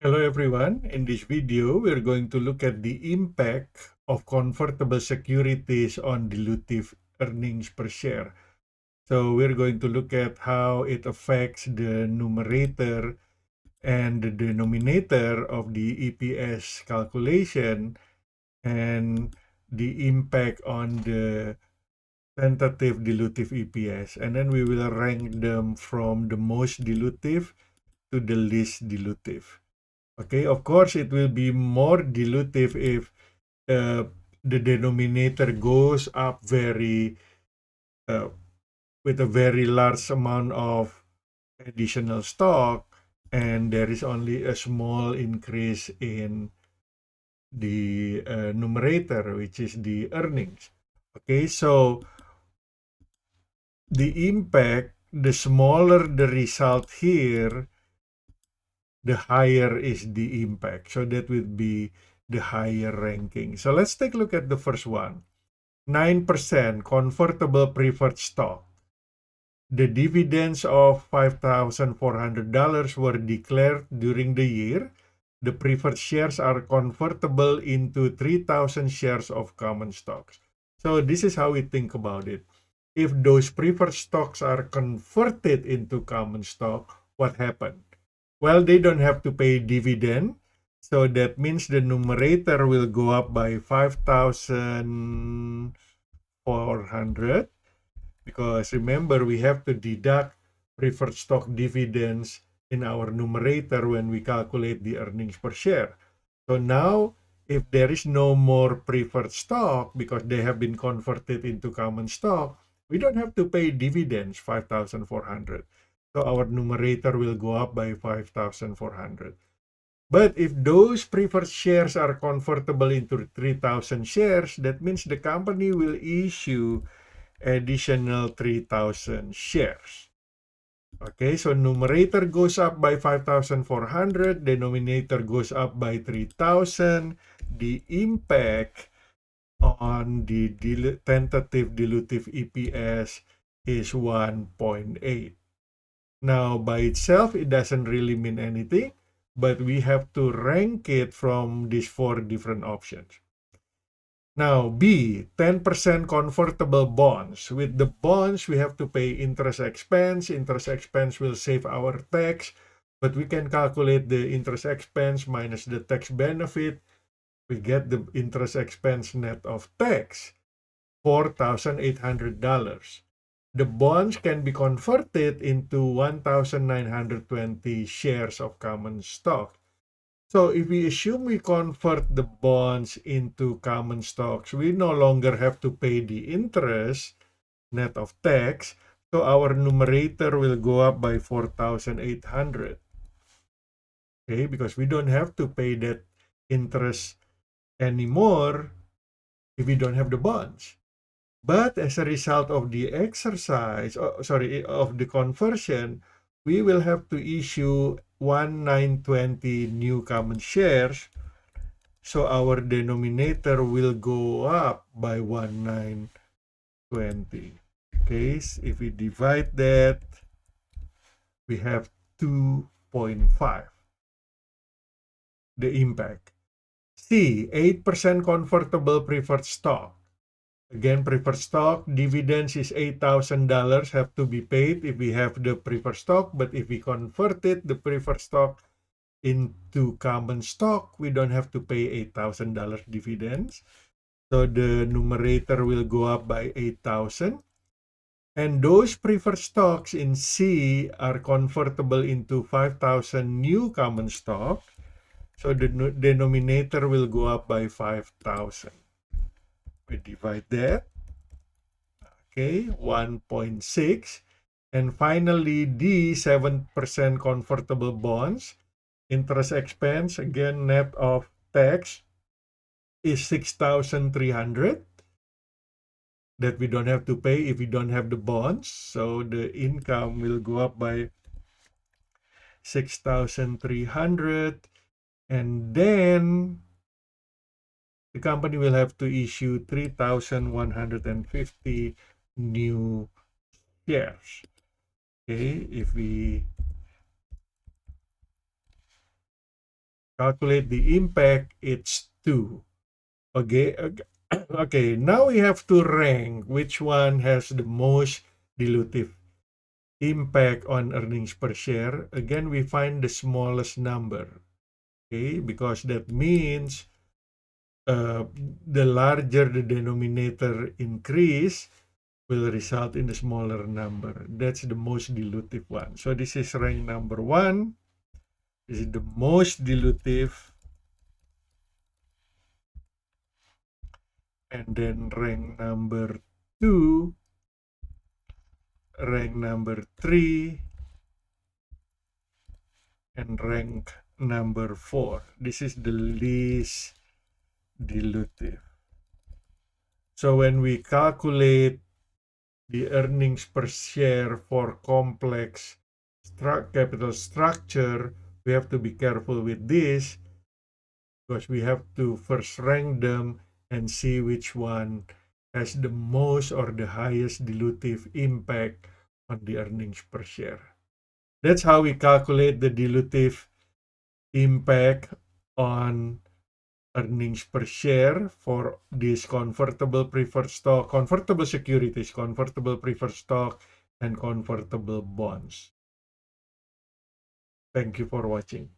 Hello everyone, in this video we're going to look at the impact of convertible securities on dilutive earnings per share. So we're going to look at how it affects the numerator and the denominator of the EPS calculation and the impact on the tentative dilutive EPS. And then we will rank them from the most dilutive to the least dilutive. Okay, of course, it will be more dilutive if uh, the denominator goes up uh, with a very large amount of additional stock, and there is only a small increase in the numerator, which is the earnings. Okay, so the impact, the smaller the result here, the higher is the impact. So that would be the higher ranking. So let's take a look at the first one. 9% convertible preferred stock. The dividends of $5,400 were declared during the year. The preferred shares are convertible into 3,000 shares of common stocks. So this is how we think about it. If those preferred stocks are converted into common stock, what happened? Well, they don't have to pay dividend. So that means the numerator will go up by 5,400 because remember, we have to deduct preferred stock dividends in our numerator when we calculate the earnings per share. So now, if there is no more preferred stock because they have been converted into common stock, we don't have to pay dividends 5,400. So our numerator will go up by 5,400. But if those preferred shares are convertible into 3,000 shares, that means the company will issue additional 3,000 shares. Okay, so numerator goes up by 5,400, denominator goes up by 3,000. The impact on the tentative dilutive EPS is 1.8. Now, by itself, it doesn't really mean anything, but we have to rank it from these four different options. Now, B, 10% convertible bonds. With the bonds, we have to pay interest expense. Interest expense will save our tax, but we can calculate the interest expense minus the tax benefit. We get the interest expense net of tax, $4,800. The bonds can be converted into 1,920 shares of common stock. So if we assume we convert the bonds into common stocks, we no longer have to pay the interest net of tax. So our numerator will go up by 4,800. Okay, because we don't have to pay that interest anymore if we don't have the bonds. But as a result of the exercise, of the conversion, we will have to issue 1,920 new common shares. So our denominator will go up by 1,920. Okay, so if we divide that, we have 2.5, the impact. C, 8% convertible preferred stock. Again, preferred stock dividends is $8,000 have to be paid if we have the preferred stock, but if we convert it, the preferred stock into common stock, we don't have to pay $8,000 dividends. So the numerator will go up by 8,000. And those preferred stocks in C are convertible into 5,000 new common stock. So the denominator will go up by 5,000. We divide that. Okay, 1.6. And finally, D, 7% convertible bonds. Interest expense, again, net of tax, is 6,300 that we don't have to pay if we don't have the bonds. So the income will go up by 6,300. And then the company will have to issue 3,150 new shares. Okay, if we calculate the impact, it's 2. Okay, okay, now we have to rank which one has the most dilutive impact on earnings per share. Again, we find the smallest number, okay, because that means the larger the denominator increase will result in a smaller number. That's the most dilutive one. So this is rank number 1. This is the most dilutive. And then rank number 2, rank number 3, and rank number 4. This is the least dilutive. So when we calculate the earnings per share for complex capital structure, we have to be careful with this because we have to first rank them and see which one has the most or the highest dilutive impact on the earnings per share. That's how we calculate the dilutive impact on earnings per share for these convertible preferred stock, convertible securities, convertible preferred stock, and convertible bonds. Thank you for watching.